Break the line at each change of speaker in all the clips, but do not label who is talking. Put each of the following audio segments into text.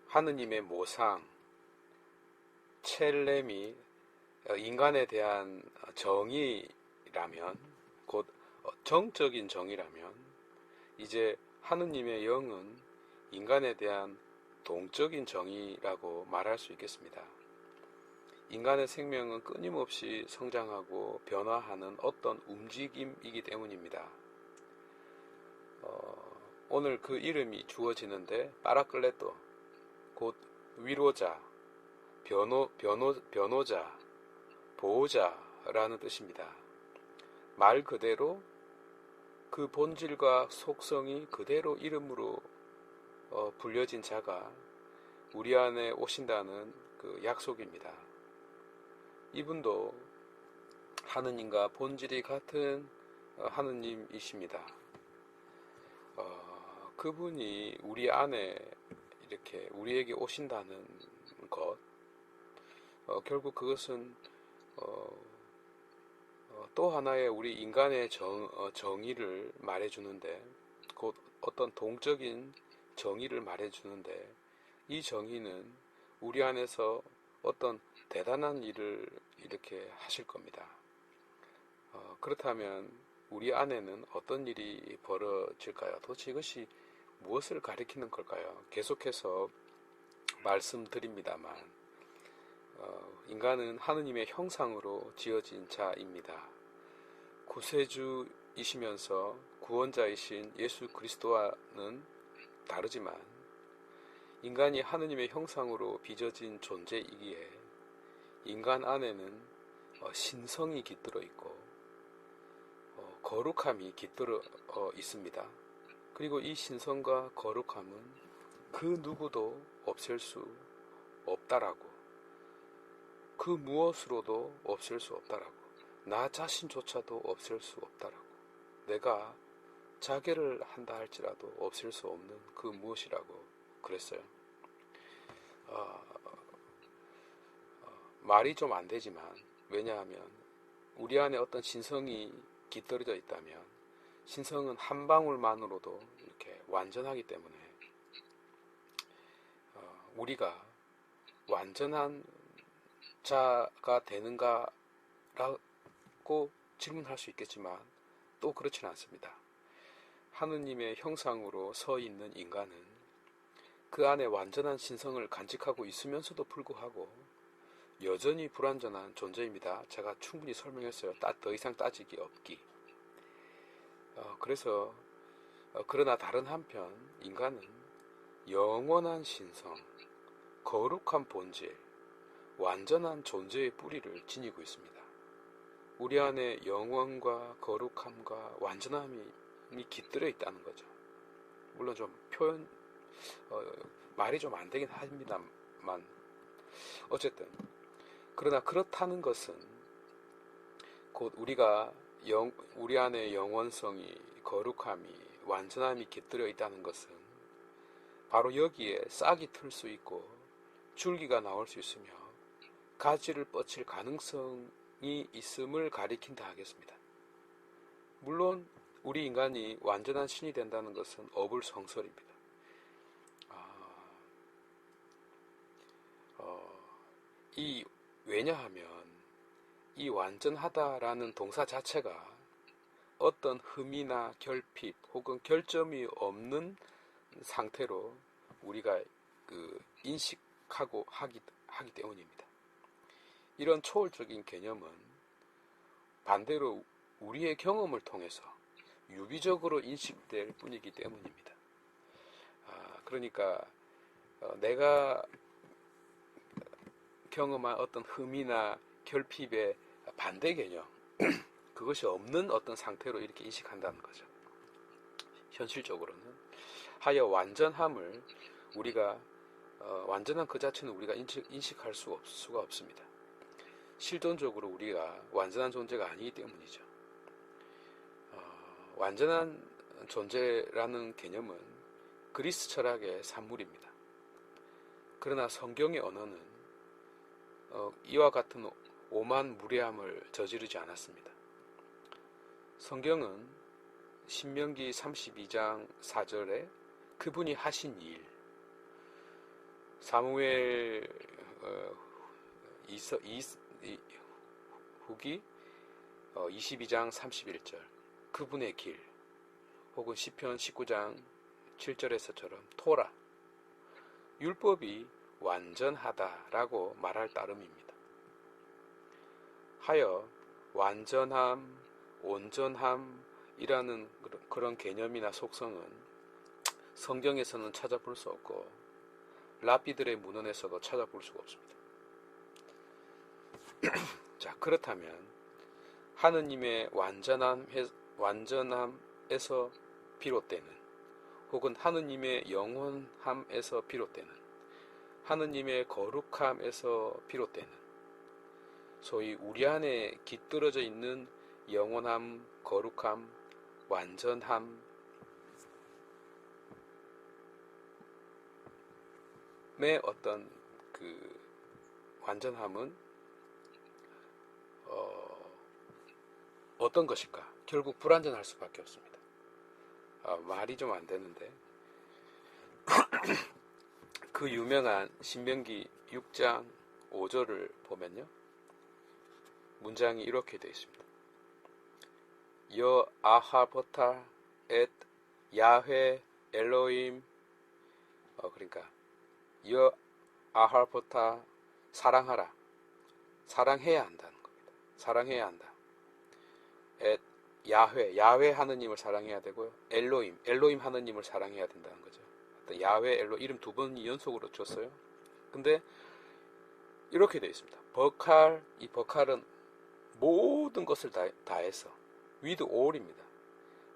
하느님의 모상 첼렘이 인간에 대한 정의라면, 곧 정적인 정의라면, 이제 하느님의 영은 인간에 대한 동적인 정의라고 말할 수 있겠습니다. 인간의 생명은 끊임없이 성장하고 변화하는 어떤 움직임이기 때문입니다. 오늘 그 이름이 주어지는데 파라클레토, 곧 위로자, 변호자, 보호자라는 뜻입니다. 말 그대로 그 본질과 속성이 그대로 이름으로 불려진 자가 우리 안에 오신다는 그 약속입니다. 이분도 하느님과 본질이 같은 하느님이십니다. 그분이 우리 안에 이렇게 우리에게 오신다는 것, 결국 그것은 또 하나의 우리 인간의 정의를 말해주는데, 곧 어떤 동적인 정의를 말해주는데, 이 정의는 우리 안에서 어떤 대단한 일을 이렇게 하실 겁니다. 그렇다면 우리 안에는 어떤 일이 벌어질까요? 도대체 이것이 무엇을 가리키는 걸까요? 계속해서 말씀드립니다만, 인간은 하느님의 형상으로 지어진 자입니다. 구세주이시면서 구원자이신 예수 그리스도와는 다르지만, 인간이 하느님의 형상으로 빚어진 존재이기에 인간 안에는 신성이 깃들어 있고 거룩함이 깃들어 있습니다. 그리고 이 신성과 거룩함은 그 누구도 없앨 수 없다라고, 그 무엇으로도 없앨 수 없다라고, 나 자신조차도 없앨 수 없다라고, 내가 자결을 한다 할지라도 없앨 수 없는 그 무엇이라고 그랬어요. 말이 좀 안 되지만, 왜냐하면 우리 안에 어떤 신성이 깃들어져 있다면 신성은 한 방울만으로도 이렇게 완전하기 때문에 우리가 완전한 자가 되는가 라고 질문할 수 있겠지만 또 그렇지는 않습니다. 하느님의 형상으로 서 있는 인간은 그 안에 완전한 신성을 간직하고 있으면서도 불구하고 여전히 불완전한 존재입니다. 제가 충분히 설명했어요. 더 이상 따지기 없기. 그래서 그러나 다른 한편 인간은 영원한 신성, 거룩한 본질, 완전한 존재의 뿌리를 지니고 있습니다. 우리 안에 영원과 거룩함과 완전함이 깃들어 있다는 거죠. 물론 좀 말이 좀 안 되긴 합니다만, 어쨌든 그러나 그렇다는 것은 곧 우리 안에 영원성이, 거룩함이, 완전함이 깃들어 있다는 것은 바로 여기에 싹이 틀 수 있고 줄기가 나올 수 있으며 가지를 뻗칠 가능성이 있음을 가리킨다 하겠습니다. 물론 우리 인간이 완전한 신이 된다는 것은 어불성설입니다. 왜냐하면 이 완전하다라는 동사 자체가 어떤 흠이나 결핍 혹은 결점이 없는 상태로 우리가 인식하고 하기 때문입니다. 이런 초월적인 개념은 반대로 우리의 경험을 통해서 유기적으로 인식될 뿐이기 때문입니다. 그러니까 내가 경험한 어떤 흠이나 결핍의 반대 개념, 그것이 없는 어떤 상태로 이렇게 인식한다는 거죠. 현실적으로는 하여 완전함을 우리가 완전한 그 자체는 우리가 인식할 수가 없습니다. 실존적으로 우리가 완전한 존재가 아니기 때문이죠. 완전한 존재라는 개념은 그리스 철학의 산물입니다. 그러나 성경의 언어는 이와 같은 오만 무례함을 저지르지 않았습니다. 성경은 신명기 32장 4절에 그분이 하신 일, 사무엘 후기 22장 31절, 그분의 길, 혹은 시편 19장 7절에서처럼 토라, 율법이 완전하다라고 말할 따름입니다. 하여 완전함, 온전함이라는 그런 개념이나 속성은 성경에서는 찾아볼 수 없고 랍비들의 문헌에서도 찾아볼 수가 없습니다. 자, 그렇다면 하느님의 완전함에서 비롯되는, 혹은 하느님의 영원함에서 비롯되는, 하느님의 거룩함에서 비롯되는, 소위 우리 안에 깃들어져 있는 영원함, 거룩함, 완전함의 어떤 그 완전함은 어떤 것일까? 결국 불완전할 수밖에 없습니다. 말이 좀 안 되는데 그 유명한 신명기 6장 5절을 보면요, 문장이 이렇게 되어 있습니다. 여 아하버타 엣 야훼 엘로임, 그러니까 여 아하버타, 사랑하라, 사랑해야 한다는 겁니다. 사랑해야 한다. 엣 야훼 하느님을 사랑해야 되고요, 엘로임 하느님을 사랑해야 된다는 거죠. 야훼 엘로 이름 두 번 연속으로 줬어요. 근데 이렇게 되어 있습니다. 버칼, 이 버칼은 모든 것을 다해서, with all입니다.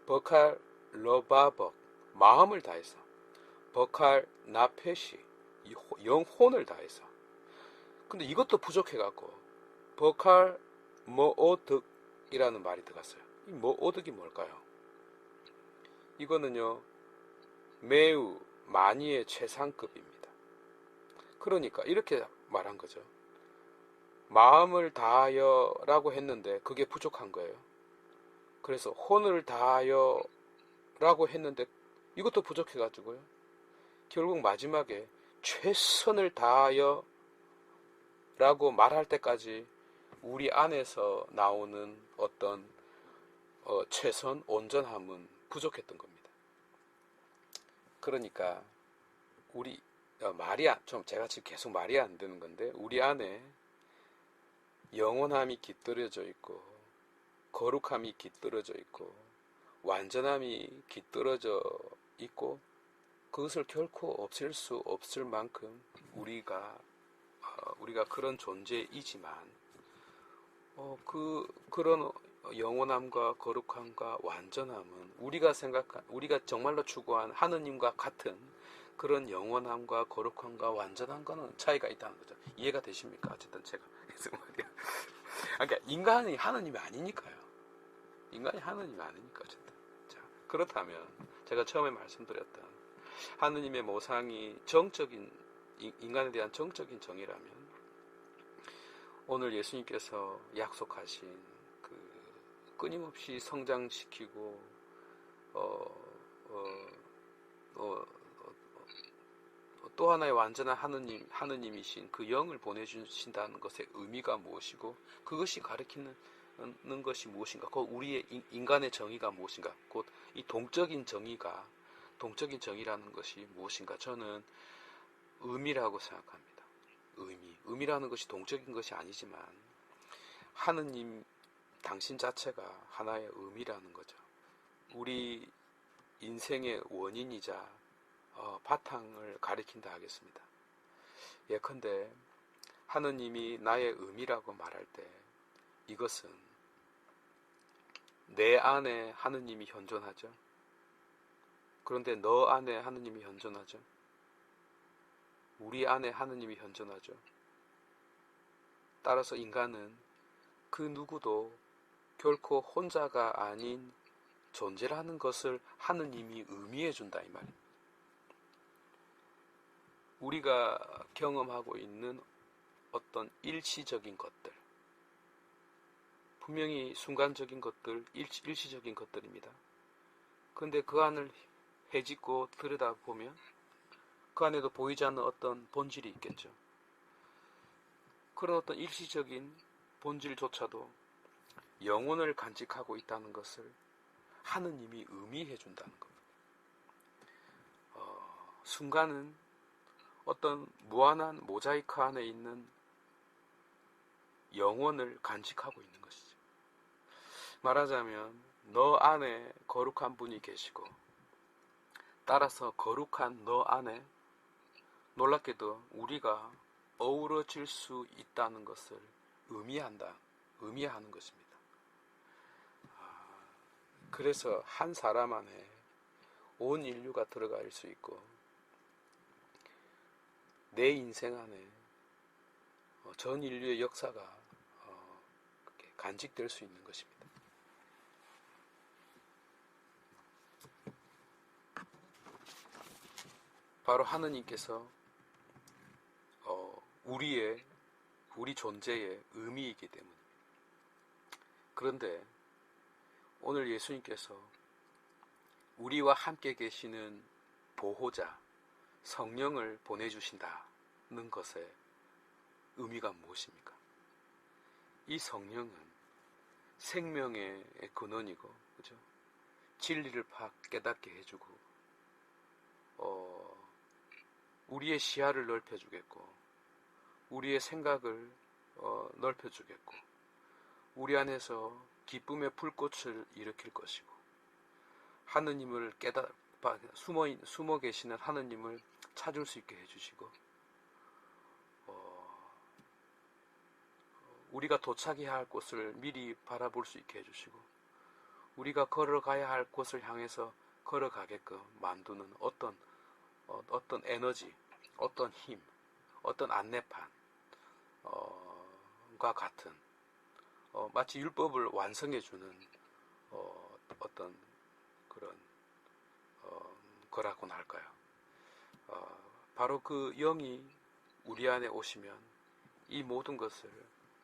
버칼 러바벅, 마음을 다해서. 버칼 나페시, 영혼을 다해서. 근데 이것도 부족해갖고 버칼 머오득이라는 말이 들어갔어요. 이 머오득이 뭘까요? 이거는요, 매우 만이의 최상급입니다. 그러니까 이렇게 말한 거죠. 마음을 다하여 라고 했는데 그게 부족한 거예요. 그래서 혼을 다하여 라고 했는데 이것도 부족해가지고요, 결국 마지막에 최선을 다하여 라고 말할 때까지 우리 안에서 나오는 어떤 최선, 온전함은 부족했던 겁니다. 그러니까 우리 제가 지금 계속 말이 안 되는 건데, 우리 안에 영원함이 깃들어져 있고 거룩함이 깃들어져 있고 완전함이 깃들어져 있고, 그것을 결코 없앨 수 없을 만큼 우리가 그런 존재이지만, 그런 영원함과 거룩함과 완전함은 우리가 정말로 추구한 하느님과 같은 그런 영원함과 거룩함과 완전함과는 차이가 있다는 거죠. 이해가 되십니까? 어쨌든 제가 계속 말이야. 그러니까 인간이 하느님이 아니니까요. 인간이 하느님이 아니니까 어쨌든. 자, 그렇다면 제가 처음에 말씀드렸던 하느님의 모상이 인간에 대한 정적인 정의라면, 오늘 예수님께서 약속하신 끊임없이 성장시키고 또 하나의 완전한 하느님이신 그 영을 보내주신다는 것의 의미가 무엇이고, 그것이 가리키는 것이 무엇인가, 곧 우리의 인간의 정의가 무엇인가, 곧 이 동적인 정의라는 것이 무엇인가, 저는 의미라고 생각합니다. 의미라는 것이 동적인 것이 아니지만 하느님 당신 자체가 하나의 의미라는 거죠. 우리 인생의 원인이자 바탕을 가리킨다 하겠습니다. 예컨대 하느님이 나의 의미라고 말할 때, 이것은 내 안에 하느님이 현존하죠. 그런데 너 안에 하느님이 현존하죠. 우리 안에 하느님이 현존하죠. 따라서 인간은 그 누구도 결코 혼자가 아닌 존재라는 것을 하느님이 의미해 준다, 이 말입니다. 우리가 경험하고 있는 어떤 일시적인 것들, 분명히 순간적인 것들, 일시적인 것들입니다. 그런데 그 안을 헤집고 들여다보면 그 안에도 보이지 않는 어떤 본질이 있겠죠. 그런 어떤 일시적인 본질조차도 영혼을 간직하고 있다는 것을 하느님이 의미해 준다는 겁니다. 순간은 어떤 무한한 모자이크 안에 있는 영혼을 간직하고 있는 것이죠. 말하자면 너 안에 거룩한 분이 계시고 따라서 거룩한 너 안에 놀랍게도 우리가 어우러질 수 있다는 것을 의미하는 것입니다. 그래서 한 사람 안에 온 인류가 들어갈 수 있고 내 인생 안에 전 인류의 역사가 간직될 수 있는 것입니다. 바로 하느님께서 우리 존재의 의미이기 때문입니다. 그런데 오늘 예수님께서 우리와 함께 계시는 보호자, 성령을 보내주신다는 것의 의미가 무엇입니까? 이 성령은 생명의 근원이고, 그죠? 진리를 깨닫게 해주고, 우리의 시야를 넓혀주겠고, 우리의 생각을 넓혀주겠고, 우리 안에서 기쁨의 불꽃을 일으킬 것이고, 하느님을 숨어 계시는 하느님을 찾을 수 있게 해주시고, 우리가 도착해야 할 곳을 미리 바라볼 수 있게 해주시고, 우리가 걸어가야 할 곳을 향해서 걸어가게끔 만드는 어떤 에너지, 어떤 힘, 어떤 안내판, 과 같은 마치 율법을 완성해주는 어떤 그런 거라고나 할까요? 바로 그 영이 우리 안에 오시면 이 모든 것을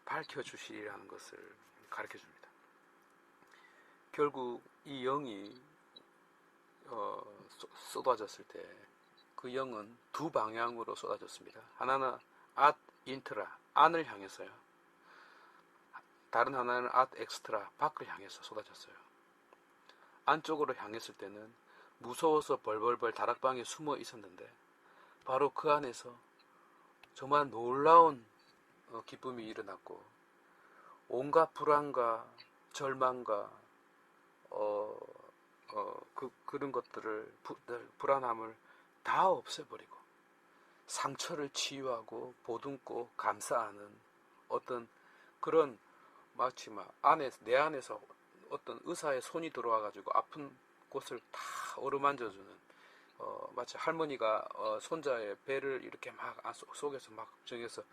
밝혀주시리라는 것을 가르쳐줍니다. 결국 이 영이 쏟아졌을 때 그 영은 두 방향으로 쏟아졌습니다. 하나는 앗 인트라, 안을 향해서요. 다른 하나는 앗 엑스트라, 밖을 향해서 쏟아졌어요. 안쪽으로 향했을 때는 무서워서 벌벌벌 다락방에 숨어 있었는데 바로 그 안에서 정말 놀라운 기쁨이 일어났고 온갖 불안과 절망과 그런 것들을 불안함을 다 없애버리고 상처를 치유하고 보듬고 감싸는 어떤 그런 마치 내 안에서 어떤 의사의 손이 들어와가지고 아픈 곳을 다 어루만져주는 마치 할머니가 손자의 배를 이렇게 막 속에서 막 정해서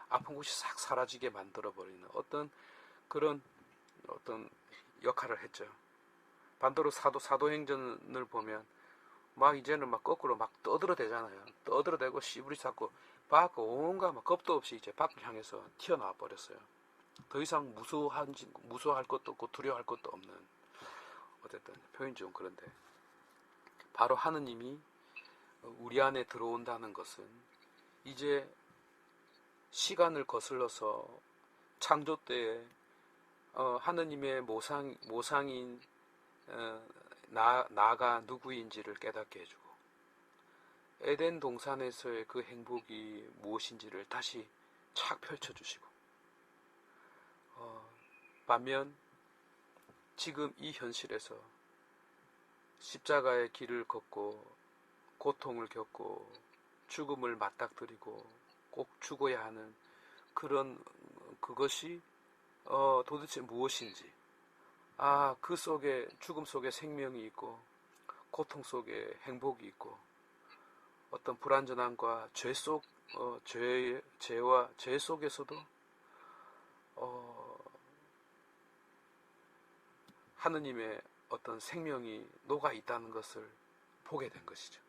아픈 곳이 싹 사라지게 만들어버리는 어떤 그런 어떤 역할을 했죠. 반대로 사도행전을 보면 막 이제는 막 거꾸로 막 떠들어대잖아요. 떠들어대고 씨부리 잡고 밖 온갖 막 겁도 없이 이제 밖을 향해서 튀어나와 버렸어요. 더 이상 무서워할 것도 없고 두려워할 것도 없는 어쨌든 표현이 좀 그런데 바로 하느님이 우리 안에 들어온다는 것은 이제 시간을 거슬러서 창조 때에 하느님의 모상인 나가 누구인지를 깨닫게 해주고 에덴 동산에서의 그 행복이 무엇인지를 다시 착 펼쳐주시고 반면 지금 이 현실에서 십자가의 길을 걷고 고통을 겪고 죽음을 맞닥뜨리고 꼭 죽어야 하는 그것이 도대체 무엇인지 그 속에 죽음 속에 생명이 있고 고통 속에 행복이 있고 어떤 불완전함과 죄 속에서도 하느님의 어떤 생명이 녹아 있다는 것을 보게 된 것이죠.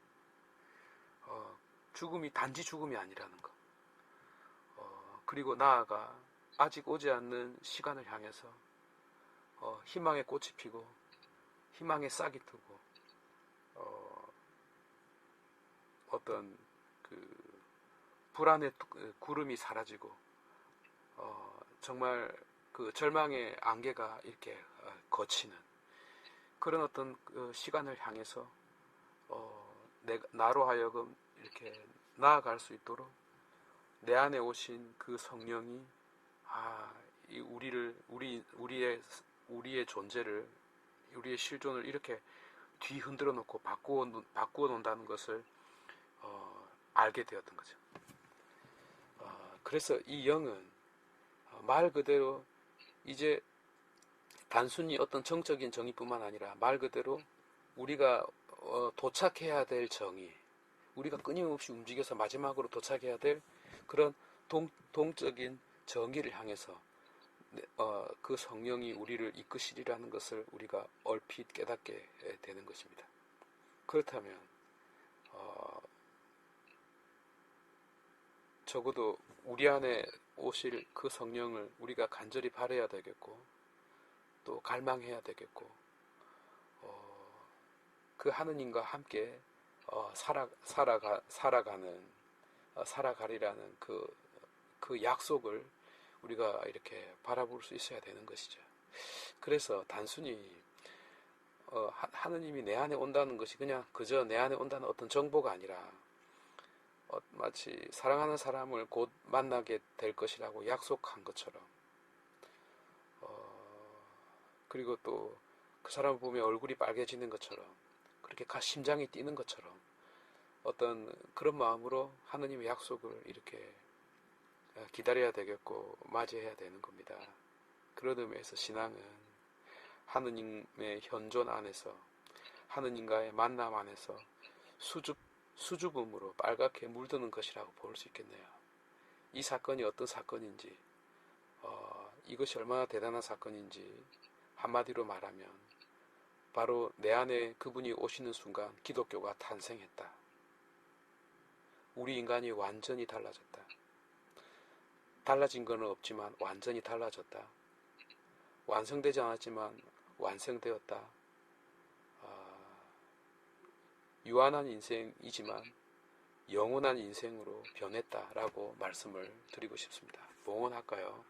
죽음이 단지 죽음이 아니라는 것. 그리고 나아가 아직 오지 않는 시간을 향해서 희망의 꽃이 피고 희망의 싹이 트고 어떤 그 불안의 구름이 사라지고 정말 그 절망의 안개가 이렇게 거치는 그런 어떤 시간을 향해서 나로 하여금 이렇게 나아갈 수 있도록 내 안에 오신 그 성령이 이 우리의 존재를, 우리의 실존을 이렇게 뒤 흔들어 놓고 바꾸어 놓는다는 것을 알게 되었던 거죠. 그래서 이 영은 말 그대로 이제 단순히 어떤 정적인 정의뿐만 아니라 말 그대로 우리가 도착해야 될 정의, 우리가 끊임없이 움직여서 마지막으로 도착해야 될 그런 동적인 정의를 향해서 그 성령이 우리를 이끄시리라는 것을 우리가 얼핏 깨닫게 되는 것입니다. 그렇다면 적어도 우리 안에 오실 그 성령을 우리가 간절히 바라야 되겠고 또 갈망해야 되겠고 그 하느님과 함께 살아가리라는 그 약속을 우리가 이렇게 바라볼 수 있어야 되는 것이죠. 그래서 단순히 하느님이 내 안에 온다는 것이 그냥 그저 내 안에 온다는 어떤 정보가 아니라 마치 사랑하는 사람을 곧 만나게 될 것이라고 약속한 것처럼 그리고 또 그 사람을 보면 얼굴이 빨개지는 것처럼 그렇게 심장이 뛰는 것처럼 어떤 그런 마음으로 하느님의 약속을 이렇게 기다려야 되겠고 맞이해야 되는 겁니다. 그런 의미에서 신앙은 하느님의 현존 안에서 하느님과의 만남 안에서 수줍음으로 빨갛게 물드는 것이라고 볼 수 있겠네요. 이 사건이 어떤 사건인지 이것이 얼마나 대단한 사건인지 한마디로 말하면 바로 내 안에 그분이 오시는 순간 기독교가 탄생했다. 우리 인간이 완전히 달라졌다. 달라진 건 없지만 완전히 달라졌다. 완성되지 않았지만 완성되었다. 유한한 인생이지만 영원한 인생으로 변했다라고 말씀을 드리고 싶습니다. 봉헌할까요?